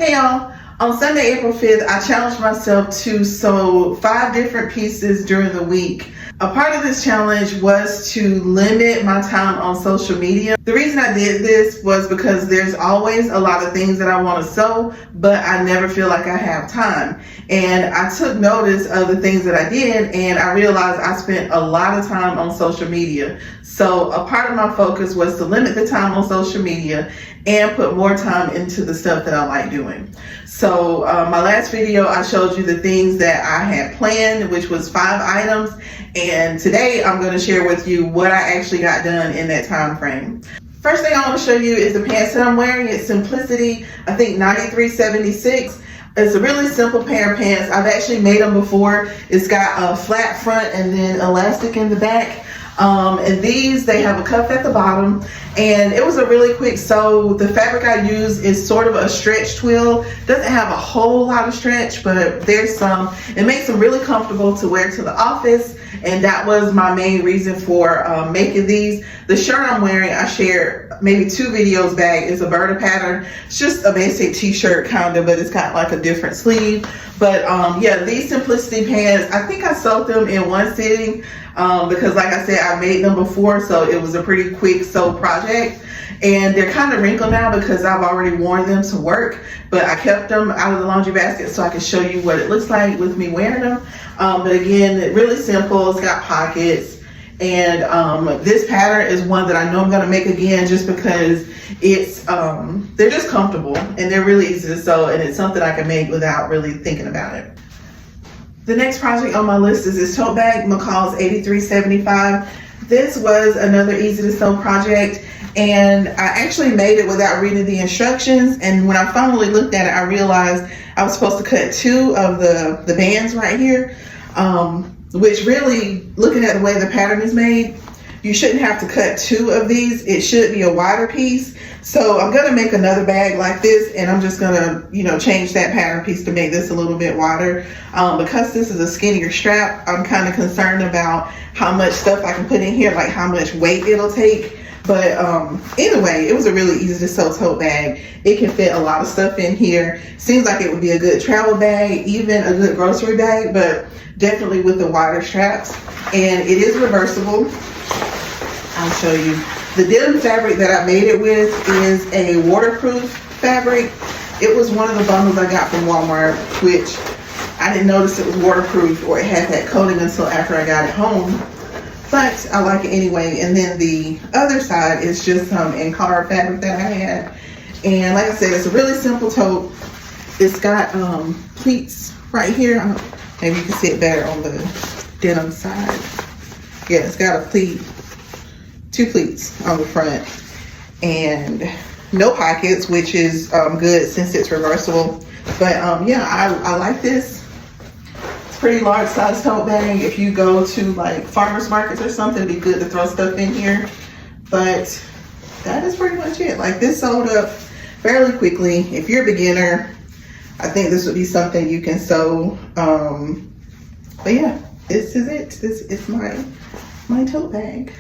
Hey y'all, on Sunday, April 5th, I challenged myself to sew 5 different pieces during the week. A part of this challenge was to limit my time on social media. The reason I did this was because there's always a lot of things that I want to sew, but I never feel like I have time. And I took notice of the things that I did, and I realized I spent a lot of time on social media. So a part of my focus was to limit the time on social media and put more time into the stuff that I like doing. So my last video, I showed you the things that I had planned, which was 5 items. And today I'm going to share with you what I actually got done in that time frame. First thing I want to show you is the pants that I'm wearing. It's Simplicity, I think 9376. It's a really simple pair of pants. I've actually made them before. It's got a flat front and then elastic in the back. And these, they have a cuff at the bottom, and it was a really quick sew. The fabric I use is sort of a stretch twill. Doesn't have a whole lot of stretch, but there's some. It makes them really comfortable to wear to the office, and that was my main reason for making these. The shirt I'm wearing, I shared maybe 2 videos back. It's a Berta pattern. It's just a basic t-shirt kind of, but it's got like a different sleeve. But yeah, these Simplicity pants, I think I sewed them in one sitting because like I said, I made them before, so it was a pretty quick sew project. And they're kind of wrinkled now because I've already worn them to work, but I kept them out of the laundry basket so I can show you what it looks like with me wearing them. But again, really simple. It's got pockets. And this pattern is one that I know I'm going to make again just because it's they're just comfortable and they're really easy to sew, and it's something I can make without really thinking about it. The next project on my list is this tote bag, McCall's 8375. This was another easy to sew project, and I actually made it without reading the instructions. And when I finally looked at it, I realized I was supposed to cut 2 of the bands right here. Which really, looking at the way the pattern is made, you shouldn't have to cut 2 of these. It should be a wider piece. So I'm gonna make another bag like this, and I'm just gonna, change that pattern piece to make this a little bit wider. Because this is a skinnier strap, I'm kind of concerned about how much stuff I can put in here, like how much weight it'll take. But either way, it was a really easy to sew tote bag. It can fit a lot of stuff in here. Seems like it would be a good travel bag, even a good grocery bag, but definitely with the wider straps. And it is reversible. I'll show you. The denim fabric that I made it with is a waterproof fabric. It was one of the bundles I got from Walmart, which I didn't notice it was waterproof or it had that coating until after I got it home. But I like it anyway. And then the other side is just some Ankara fabric that I had. And like I said, it's a really simple tote. It's got pleats right here. Maybe you can see it better on the denim side. Yeah, it's got a pleat, 2 pleats on the front, and no pockets, which is good since it's reversible. But yeah, I like this. Pretty large size tote bag. If you go to like farmers markets or something, it'd be good to throw stuff in here. But that is pretty much it. Like, this sold up fairly quickly. If you're a beginner, I think this would be something you can sew. But yeah, this is it. This is my tote bag.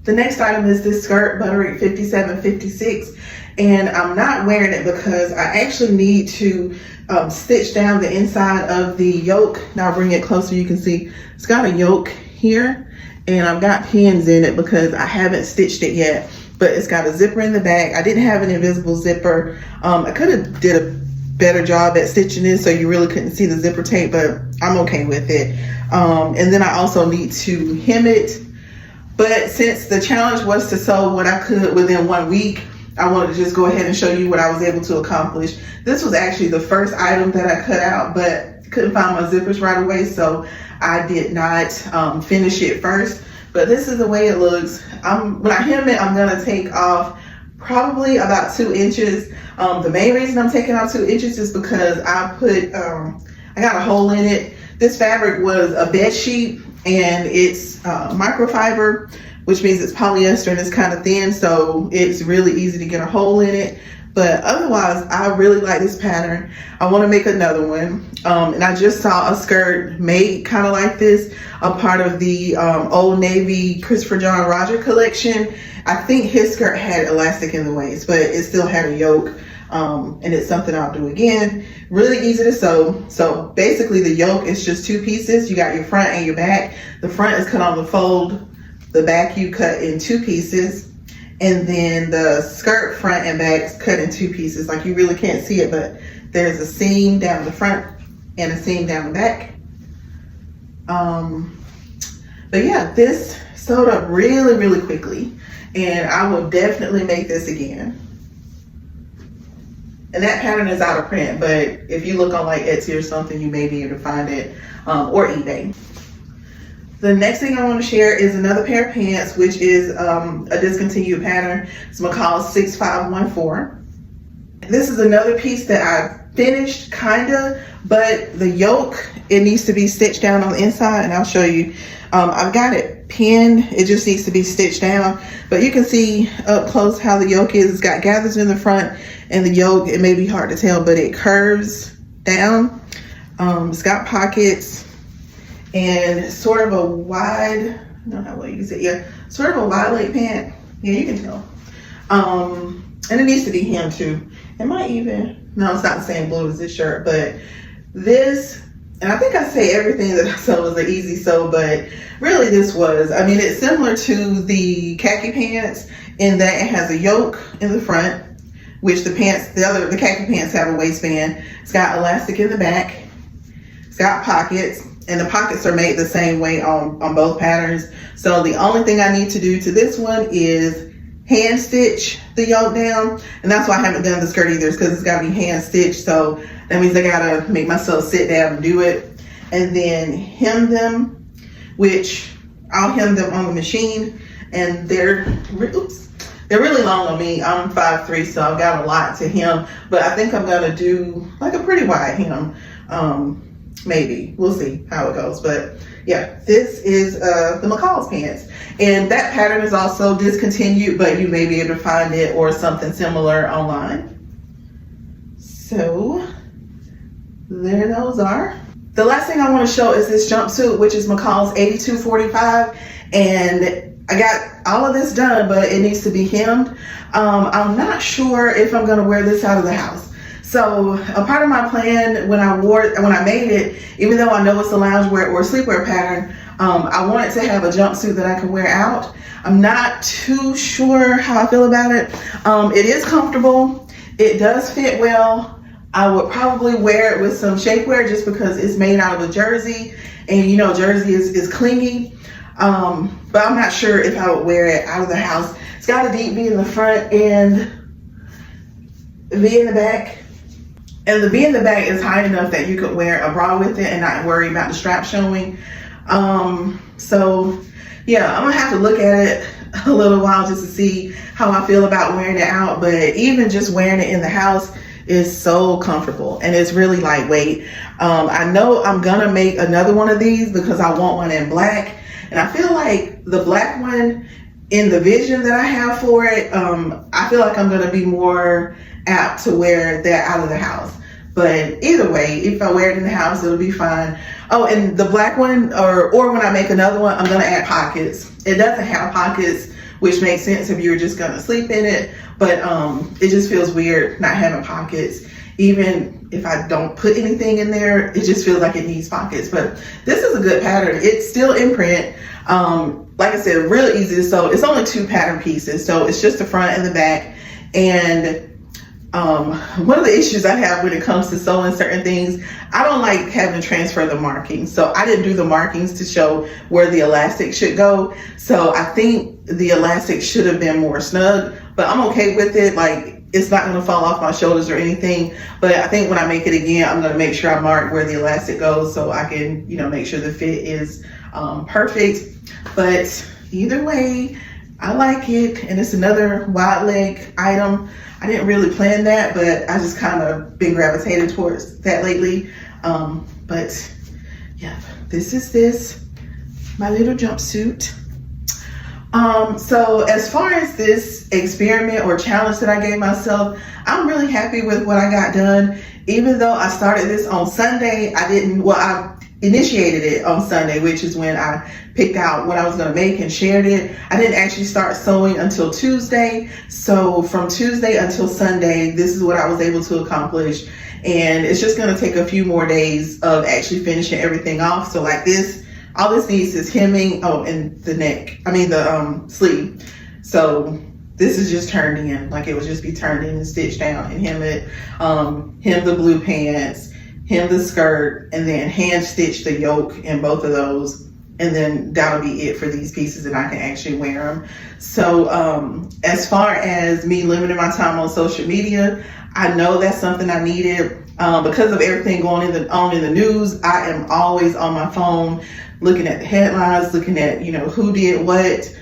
The next item is this skirt, Butterick 5756, and I'm not wearing it because I actually need to stitch down the inside of the yoke. Now I'll bring it closer, you can see it's got a yoke here, and I've got pins in it because I haven't stitched it yet, but it's got a zipper in the back. I didn't have an invisible zipper. I could have did a better job at stitching this so you really couldn't see the zipper tape, but I'm okay with it. And then I also need to hem it. But since the challenge was to sew what I could within 1 week, I wanted to just go ahead and show you what I was able to accomplish. This was actually the first item that I cut out, but couldn't find my zippers right away, so I did not finish it first. But this is the way it looks. When I hem it, I'm gonna take off probably about 2 inches. The main reason I'm taking off 2 inches is because I got a hole in it. This fabric was a bed sheet, and it's microfiber, which means it's polyester and it's kind of thin, so it's really easy to get a hole in it. But otherwise, I really like this pattern. I want to make another one. And I just saw a skirt made kind of like this, a part of the Old Navy Christopher John Roger collection. I think his skirt had elastic in the waist, but it still had a yoke. And it's something I'll do again. Really easy to sew. So basically the yoke is just 2 pieces. You got your front and your back. The front is cut on the fold. The back you cut in 2 pieces. And then the skirt front and back is cut in 2 pieces. Like, you really can't see it, but there's a seam down the front and a seam down the back. But yeah, this sewed up really, really quickly. And I will definitely make this again. And that pattern is out of print, but if you look on like Etsy or something, you may be able to find it, or eBay. The next thing I want to share is another pair of pants, which is a discontinued pattern. It's McCall's 6514. This is another piece that I finished kinda, but the yoke, it needs to be stitched down on the inside, and I'll show you. I've got it pinned, it just needs to be stitched down, but you can see up close how the yoke is. It's got gathers in the front, and the yoke, it may be hard to tell, but it curves down. It's got pockets and sort of a wide, I don't know how well you can see, yeah, sort of a wide leg pant. Yeah, you can tell. And it needs to be hemmed too. It might even, no, it's not the same blue as this shirt, but this, and I think I say everything that I sewed was an easy sew, but really this was, I mean, it's similar to the khaki pants in that it has a yoke in the front, which the khaki pants have a waistband. It's got elastic in the back. It's got pockets, and the pockets are made the same way on both patterns. So the only thing I need to do to this one is hand stitch the yoke down. And that's why I haven't done the skirt either, because it's gotta be hand stitched. So that means I gotta make myself sit down and do it. And then hem them, which I'll hem them on the machine. And they're really long on me. I'm 5'3", so I've got a lot to hem, but I think I'm gonna do like a pretty wide hem. Maybe, we'll see how it goes. But yeah, this is the McCall's pants. And that pattern is also discontinued, but you may be able to find it or something similar online. So there those are. The last thing I want to show is this jumpsuit, which is McCall's 8245. And I got all of this done, but it needs to be hemmed. I'm not sure if I'm gonna wear this out of the house. So a part of my plan when I made it, even though I know it's a loungewear or sleepwear pattern, I wanted to have a jumpsuit that I can wear out. I'm not too sure how I feel about it. It is comfortable. It does fit well. I would probably wear it with some shapewear just because it's made out of a jersey, and you know, jersey is clingy. But I'm not sure if I would wear it out of the house. It's got a deep V in the front and a V in the back. And the V in the back is high enough that you could wear a bra with it and not worry about the strap showing. So yeah, I'm gonna have to look at it a little while just to see how I feel about wearing it out. But even just wearing it in the house is so comfortable, and it's really lightweight. I know I'm gonna make another one of these because I want one in black. And I feel like the black one, in the vision that I have for it, I feel like I'm gonna be more apt to wear that out of the house. But either way, if I wear it in the house, it'll be fine. Oh, and the black one, or when I make another one, I'm gonna add pockets. It doesn't have pockets, which makes sense if you're just gonna sleep in it, but it just feels weird not having pockets. Even if I don't put anything in there, it just feels like it needs pockets. But this is a good pattern. It's still in print. Like I said, real easy to sew. It's only 2 pattern pieces, so it's just the front and the back. And one of the issues I have when it comes to sewing certain things, I don't like having to transfer the markings. So I didn't do the markings to show where the elastic should go. So I think the elastic should have been more snug, but I'm okay with it. Like, it's not gonna fall off my shoulders or anything. But I think when I make it again, I'm gonna make sure I mark where the elastic goes so I can, you know, make sure the fit is perfect. But either way, I like it, and it's another wide leg item. I didn't really plan that, but I just kind of been gravitated towards that lately. But yeah, this is my little jumpsuit. So as far as this experiment or challenge that I gave myself, I'm really happy with what I got done. Even though I started this on Sunday, I initiated it on Sunday, which is when I picked out what I was going to make and shared it. I didn't actually start sewing until Tuesday. So from Tuesday until Sunday, this is what I was able to accomplish. And it's just going to take a few more days of actually finishing everything off. So like this, all this needs is hemming. Oh, and the the sleeve. So this is just turned in, like it would just be turned in and stitched down and hem it, hem the blue pants, hem the skirt, and then hand stitch the yoke in both of those. And then that'll be it for these pieces, and I can actually wear them. So as far as me limiting my time on social media, I know that's something I needed because of everything going on in the news. I am always on my phone looking at the headlines, looking at, who did what,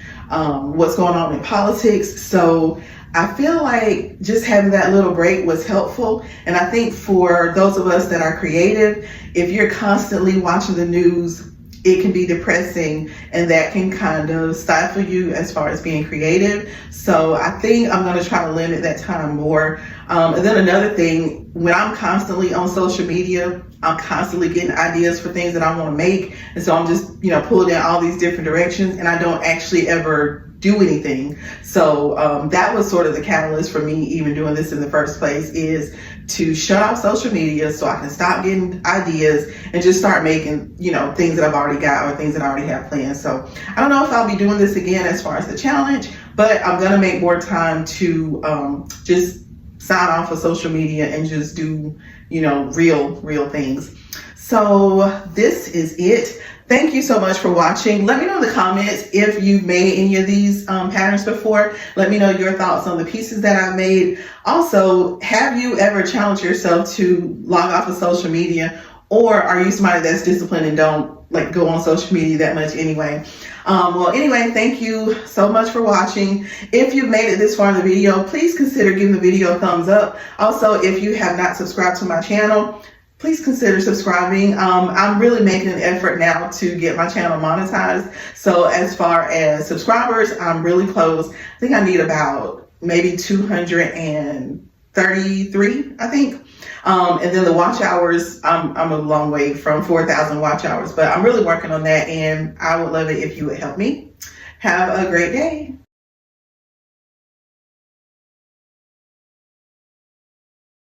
what's going on in politics. So I feel like just having that little break was helpful. And I think for those of us that are creative, if you're constantly watching the news, it can be depressing, and that can kind of stifle you as far as being creative. So I think I'm going to try to limit that time more. And then another thing, when I'm constantly on social media, I'm constantly getting ideas for things that I want to make. And so I'm just, pulling in all these different directions, and I don't actually ever do anything. So that was sort of the catalyst for me even doing this in the first place, is to shut off social media so I can stop getting ideas and just start making, things that I've already got or things that I already have planned. So I don't know if I'll be doing this again as far as the challenge, but I'm going to make more time to just sign off of social media and just do, real things. So this is it. Thank you so much for watching. Let me know in the comments if you've made any of these patterns before. Let me know your thoughts on the pieces that I've made. Also, have you ever challenged yourself to log off of social media, or are you somebody that's disciplined and don't go on social media that much anyway? Anyway, thank you so much for watching. If you've made it this far in the video, please consider giving the video a thumbs up. Also, if you have not subscribed to my channel, please consider subscribing. I'm really making an effort now to get my channel monetized. So as far as subscribers, I'm really close. I think I need about maybe 233, I think. And then the watch hours, I'm a long way from 4,000 watch hours, but I'm really working on that, and I would love it if you would help me. Have a great day.